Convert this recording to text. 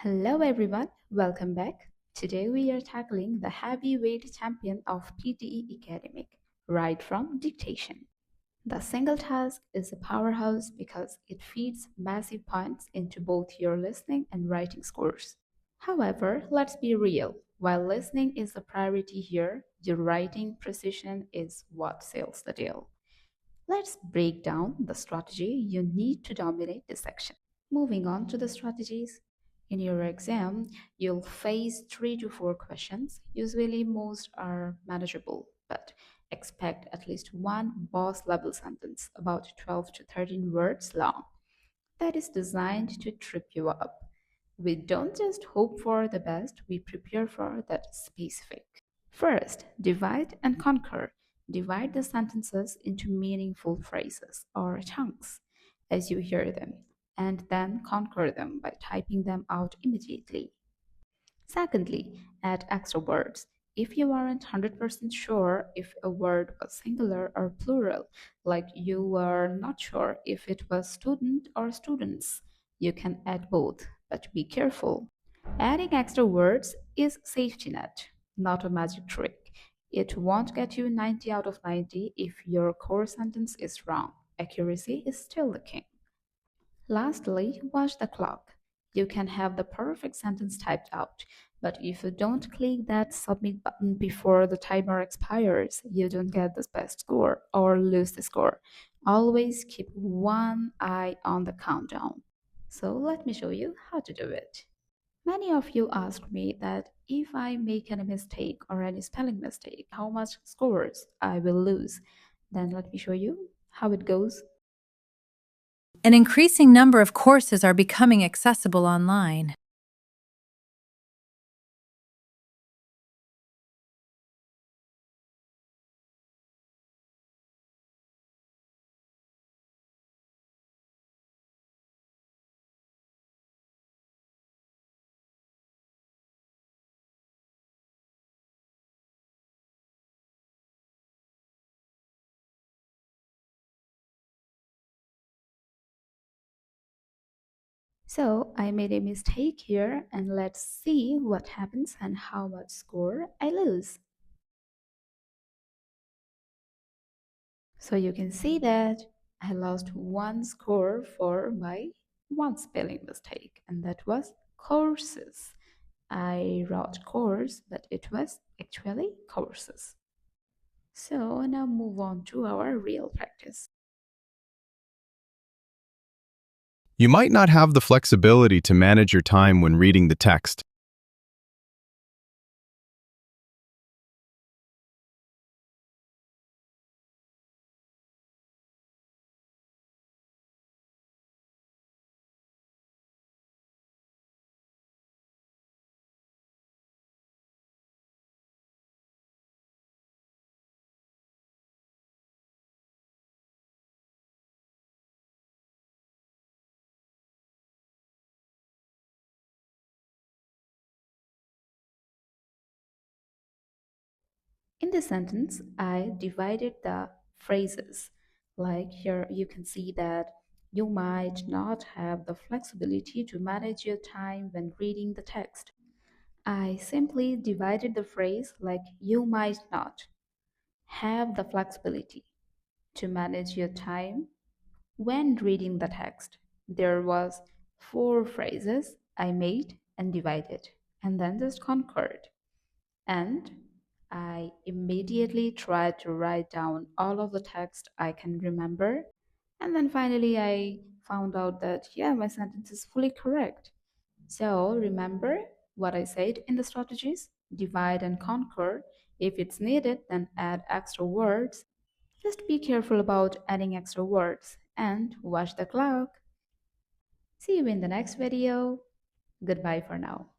Hello everyone, welcome back. Today we are tackling the heavyweight champion of PTE Academic, Write From Dictation. The single task is a powerhouse because it feeds massive points into both your listening and writing scores. However, let's be real. While listening is the priority here, your writing precision is what seals the deal. Let's break down the strategy you need to dominate this section. Moving on to the strategies. In your exam, you'll face 3 to 4 questions. Usually, most are manageable, but expect at least one boss level sentence, about 12 to 13 words long, that is designed to trip you up. We don't just hope for the best, we prepare for that specific. First, divide and conquer. Divide the sentences into meaningful phrases or chunks as you hear them, and then conquer them by typing them out immediately. Secondly, add extra words. If you aren't 100% sure if a word was singular or plural, like you were not sure if it was student or students, you can add both, but be careful. Adding extra words is safety net, not a magic trick. It won't get you 90 out of 90 if your core sentence is wrong. Accuracy is still the king. Lastly, watch the clock. You can have the perfect sentence typed out, but if you don't click that submit button before the timer expires, you don't get the best score or lose the score. Always keep one eye on the countdown. So let me show you how to do it. Many of you ask me that if I make any mistake or any spelling mistake, how much scores I will lose. Then let me show you how it goes. An increasing number of courses are becoming accessible online. So I made a mistake here, and let's see what happens and how much score I lose. So you can see that I lost one score for my one spelling mistake, and that was courses. I wrote course, but it was actually courses. So now move on to our real practice. You might not have the flexibility to manage your time when reading the text. In this sentence, I divided the phrases. Like here, you can see that you might not have the flexibility to manage your time when reading the text. I simply divided the phrase like you might not have the flexibility to manage your time when reading the text. There was 4 phrases I made and divided and then just conquered. And I immediately tried to write down all of the text I can remember. And then finally, I found out that, yeah, my sentence is fully correct. So remember what I said in the strategies: divide and conquer. If it's needed, then add extra words. Just be careful about adding extra words and watch the clock. See you in the next video. Goodbye for now.